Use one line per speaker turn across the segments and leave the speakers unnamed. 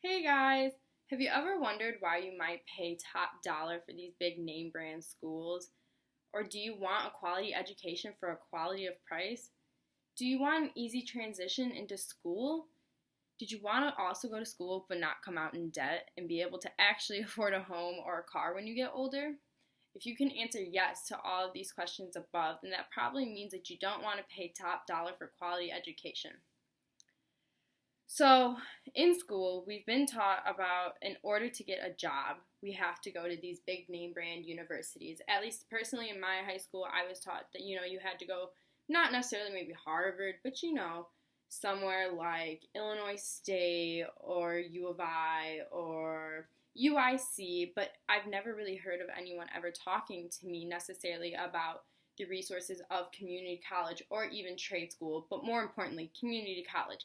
Hey guys, have you ever wondered why you might pay top dollar for these big name brand schools? Or do you want a quality education for a quality of price? Do you want an easy transition into school? Did you want to also go to school but not come out in debt and be able to actually afford a home or a car when you get older? If you can answer yes to all of these questions above, then that probably means that you don't want to pay top dollar for quality education. So, in school, we've been taught about in order to get a job, we have to go to these big name brand universities. At least personally in my high school, I was taught that you had to go not necessarily maybe Harvard, but somewhere like Illinois State or U of I or UIC, but I've never really heard of anyone ever talking to me necessarily about the resources of community college or even trade school, but more importantly, community college.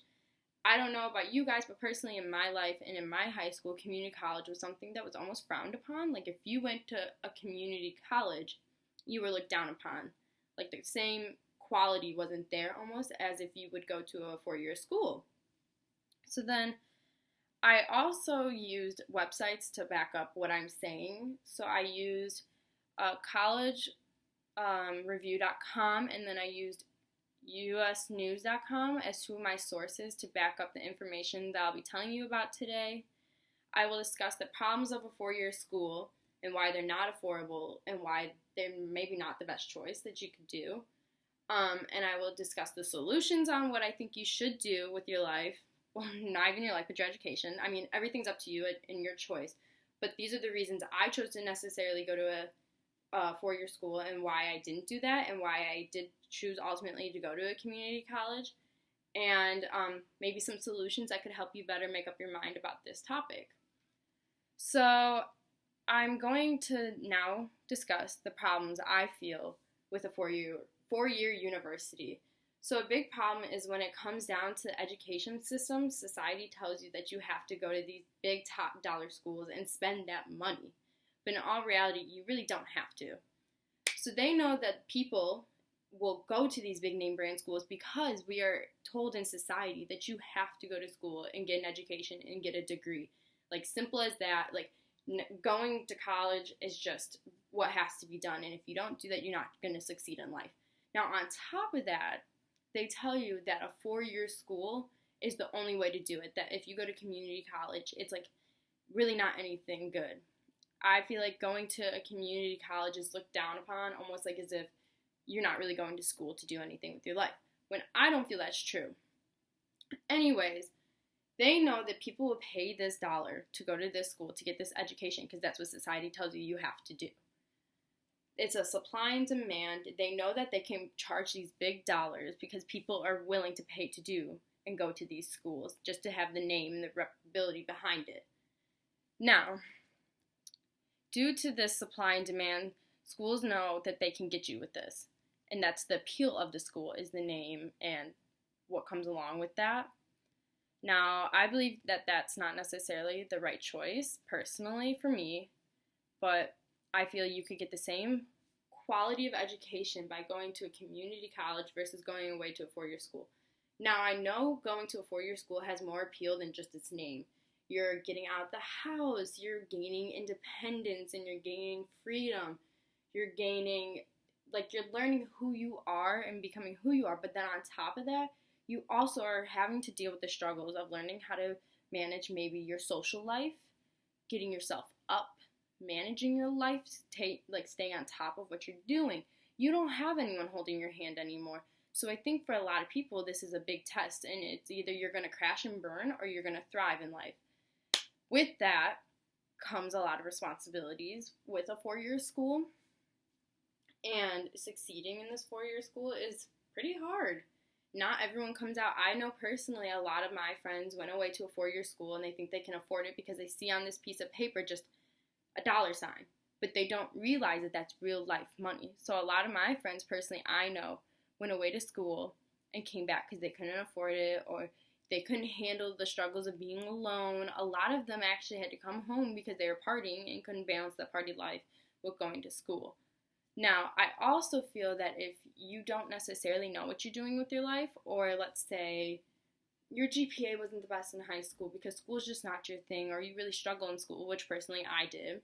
I don't know about you guys, but personally in my life and in my high school, community college was something that was almost frowned upon. Like if you went to a community college, you were looked down upon. Like the same quality wasn't there almost as if you would go to a 4-year school. So then I also used websites to back up what I'm saying. So I used collegereview.com and then I used usnews.com as two of my sources to back up the information that I'll be telling you about today. I will discuss the problems of a 4-year school and why they're not affordable and why they're maybe not the best choice that you could do. And I will discuss the solutions on what I think you should do with your life. Well, not even your life, but your education. I mean, everything's up to you and your choice. But these are the reasons I chose to necessarily go to a 4-year school and why I didn't do that and why I did choose ultimately to go to a community college, and maybe some solutions that could help you better make up your mind about this topic. So I'm going to now discuss the problems I feel with a four-year university. So a big problem is when it comes down to the education system, society tells you that you have to go to these big top dollar schools and spend that money. But in all reality, you really don't have to. So they know that people will go to these big name brand schools because we are told in society that you have to go to school and get an education and get a degree. Like simple as that. Like going to college is just what has to be done. And if you don't do that, you're not going to succeed in life. Now on top of that, they tell you that a 4-year school is the only way to do it. That if you go to community college, it's like really not anything good. I feel like going to a community college is looked down upon almost like as if you're not really going to school to do anything with your life, when I don't feel that's true. Anyways, they know that people will pay this dollar to go to this school to get this education because that's what society tells you have to do. It's a supply and demand. They know that they can charge these big dollars because people are willing to pay to do and go to these schools just to have the name and the reputability behind it. Now, due to this supply and demand, schools know that they can get you with this. And that's the appeal of the school, is the name and what comes along with that. Now, I believe that that's not necessarily the right choice, personally, for me. But I feel you could get the same quality of education by going to a community college versus going away to a 4-year school. Now, I know going to a 4-year school has more appeal than just its name. You're getting out of the house, you're gaining independence, and you're gaining freedom. You're gaining, you're learning who you are and becoming who you are. But then on top of that, you also are having to deal with the struggles of learning how to manage maybe your social life, getting yourself up, managing your life, staying on top of what you're doing. You don't have anyone holding your hand anymore. So I think for a lot of people, this is a big test, and it's either you're going to crash and burn or you're going to thrive in life. With that comes a lot of responsibilities with a 4-year school, and succeeding in this 4-year school is pretty hard. Not everyone comes out. I know personally a lot of my friends went away to a 4-year school and they think they can afford it because they see on this piece of paper just a dollar sign, but they don't realize that that's real life money. So a lot of my friends personally I know went away to school and came back because they couldn't afford it or they couldn't handle the struggles of being alone. A lot of them actually had to come home because they were partying and couldn't balance that party life with going to school. Now, I also feel that if you don't necessarily know what you're doing with your life, or let's say your GPA wasn't the best in high school because school's just not your thing, or you really struggle in school, which personally I did,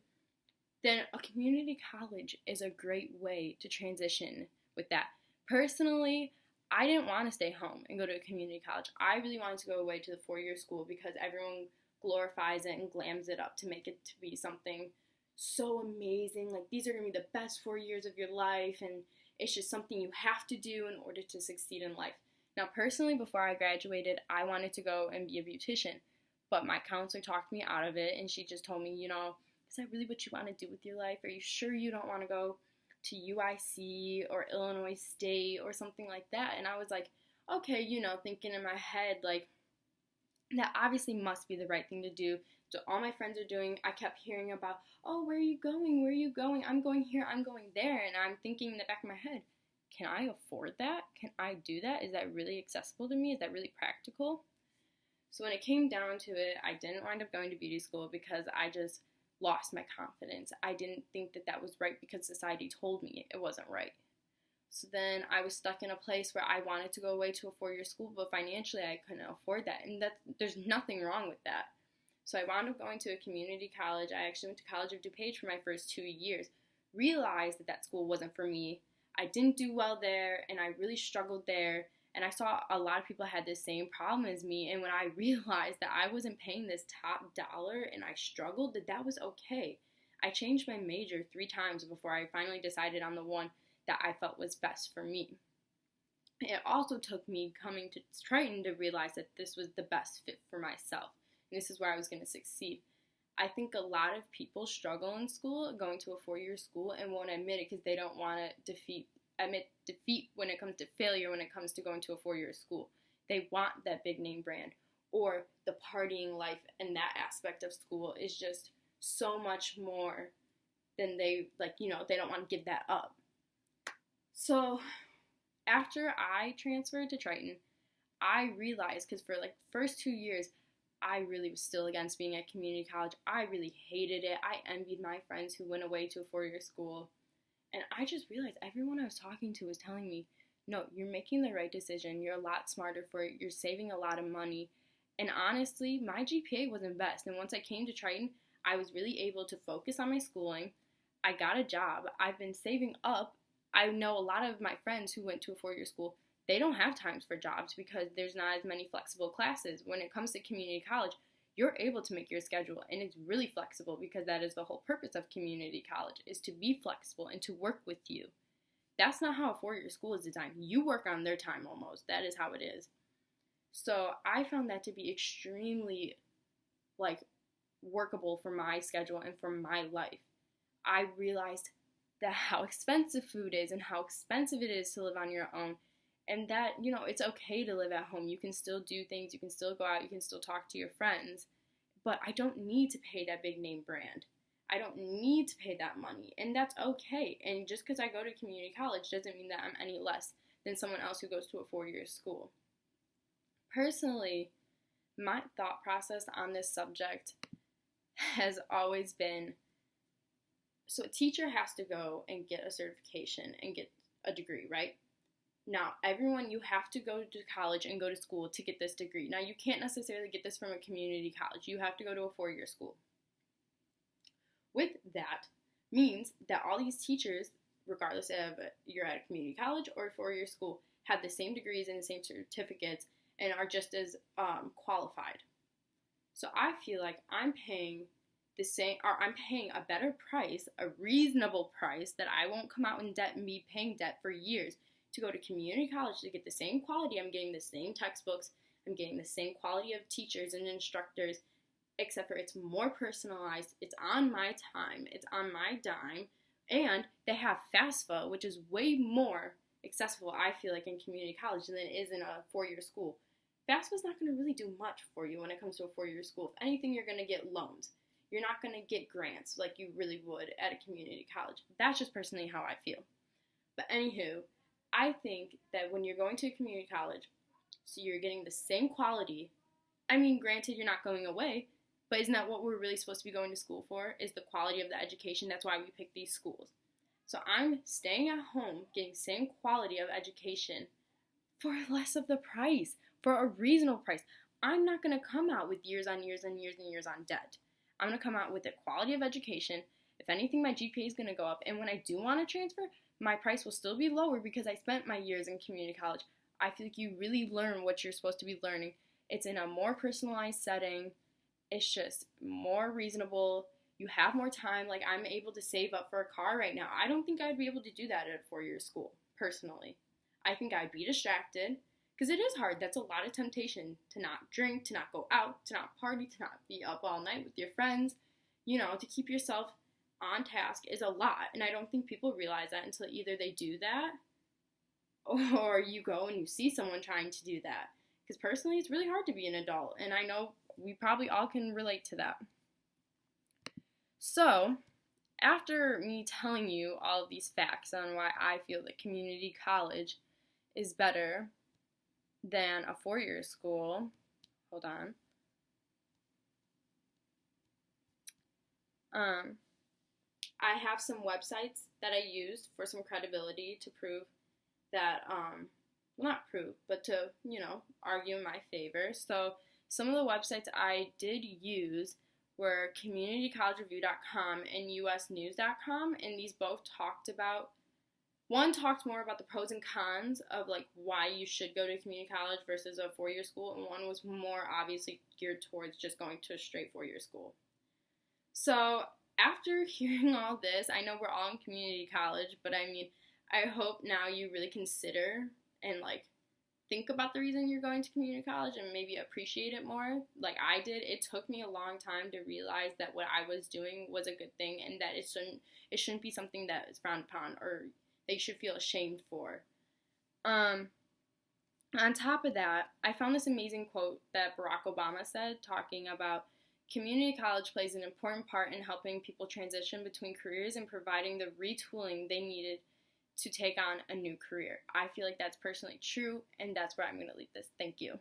then a community college is a great way to transition with that. Personally, I didn't want to stay home and go to a community college. I really wanted to go away to the four-year school because everyone glorifies it and glams it up to make it to be something so amazing. Like, these are going to be the best 4 years of your life, and it's just something you have to do in order to succeed in life. Now, personally, before I graduated, I wanted to go and be a beautician, but my counselor talked me out of it, and she just told me, is that really what you want to do with your life? Are you sure you don't want to go to UIC or Illinois State or something like that? And I was like, okay, thinking in my head, like, that obviously must be the right thing to do. So all my friends are doing, I kept hearing about, oh, where are you going? Where are you going? I'm going here, I'm going there. And I'm thinking in the back of my head, can I afford that? Can I do that? Is that really accessible to me? Is that really practical? So when it came down to it, I didn't wind up going to beauty school because I just lost my confidence. I didn't think that that was right because society told me it wasn't right. So then I was stuck in a place where I wanted to go away to a four-year school, but financially I couldn't afford that. And there's nothing wrong with that. So I wound up going to a community college. I actually went to College of DuPage for my first 2 years. Realized that school wasn't for me. I didn't do well there, and I really struggled there. And I saw a lot of people had the same problem as me. And when I realized that I wasn't paying this top dollar and I struggled, that was okay. I changed my major 3 times before I finally decided on the one that I felt was best for me. It also took me coming to Triton to realize that this was the best fit for myself. And this is where I was going to succeed. I think a lot of people struggle in school, going to a 4-year school, and won't admit it because they don't want to admit defeat when it comes to failure, when it comes to going to a 4-year school. They want that big name brand, or the partying life, and that aspect of school is just so much more than they don't want to give that up. So after I transferred to Triton, I realized, because for like the first 2 years, I really was still against being at community college. I really hated it. I envied my friends who went away to a 4-year school. And I just realized everyone I was talking to was telling me, no, you're making the right decision. You're a lot smarter for it. You're saving a lot of money. And honestly, my GPA wasn't best. And once I came to Triton, I was really able to focus on my schooling. I got a job. I've been saving up. I know a lot of my friends who went to a 4-year school, they don't have times for jobs because there's not as many flexible classes. When it comes to community college, you're able to make your schedule, and it's really flexible because that is the whole purpose of community college, is to be flexible and to work with you. That's not how a 4-year school is designed. You work on their time almost. That is how it is. So I found that to be extremely, workable for my schedule and for my life. I realized that how expensive food is and how expensive it is to live on your own. And that, it's okay to live at home. You can still do things. You can still go out. You can still talk to your friends. But I don't need to pay that big name brand. I don't need to pay that money. And that's okay. And just because I go to community college doesn't mean that I'm any less than someone else who goes to a 4-year school. Personally, my thought process on this subject has always been, so a teacher has to go and get a certification and get a degree, right? Now, everyone, you have to go to college and go to school to get this degree. Now, you can't necessarily get this from a community college. You have to go to a 4-year school. With that means that all these teachers, regardless of you're at a community college or a 4-year school, have the same degrees and the same certificates and are just as qualified. So I feel like I'm paying a better price, a reasonable price, that I won't come out in debt and be paying debt for years to go to community college to get the same quality. I'm getting the same textbooks. I'm getting the same quality of teachers and instructors, except for it's more personalized. It's on my time. It's on my dime. And they have FAFSA, which is way more accessible, I feel like, in community college than it is in a 4-year school. FAFSA is not going to really do much for you when it comes to a 4-year school. If anything, you're going to get loans. You're not going to get grants like you really would at a community college. That's just personally how I feel. But anywho, I think that when you're going to a community college, so you're getting the same quality, I mean, granted, you're not going away, but isn't that what we're really supposed to be going to school for, is the quality of the education? That's why we pick these schools. So I'm staying at home, getting same quality of education for less of the price, for a reasonable price. I'm not going to come out with years on years and years and years on debt. I'm going to come out with the quality of education. If anything, my GPA is going to go up. And when I do want to transfer, my price will still be lower because I spent my years in community college. I feel like you really learn what you're supposed to be learning. It's in a more personalized setting. It's just more reasonable. You have more time. Like, I'm able to save up for a car right now. I don't think I'd be able to do that at a 4-year school, personally. I think I'd be distracted because it is hard. That's a lot of temptation to not drink, to not go out, to not party, to not be up all night with your friends. You know, to keep yourself on task is a lot. And I don't think people realize that until either they do that or you go and you see someone trying to do that. Because personally, it's really hard to be an adult. And I know we probably all can relate to that. So, after me telling you all of these facts on why I feel that community college is better than a 4-year school, hold on. I have some websites that I used for some credibility to prove that, well, not prove, but to, argue in my favor. So some of the websites I did use were communitycollegereview.com and usnews.com, and these both talked about, one talked more about the pros and cons of like why you should go to community college versus a 4-year school, and one was more obviously geared towards just going to a straight 4-year school. So after hearing all this, I know we're all in community college, but I mean, I hope now you really consider and like think about the reason you're going to community college and maybe appreciate it more like I did. It took me a long time to realize that what I was doing was a good thing and that it shouldn't be something that is frowned upon or they should feel ashamed for. On top of that, I found this amazing quote that Barack Obama said talking about community college plays an important part in helping people transition between careers and providing the retooling they needed to take on a new career. I feel like that's personally true, and that's where I'm going to leave this. Thank you.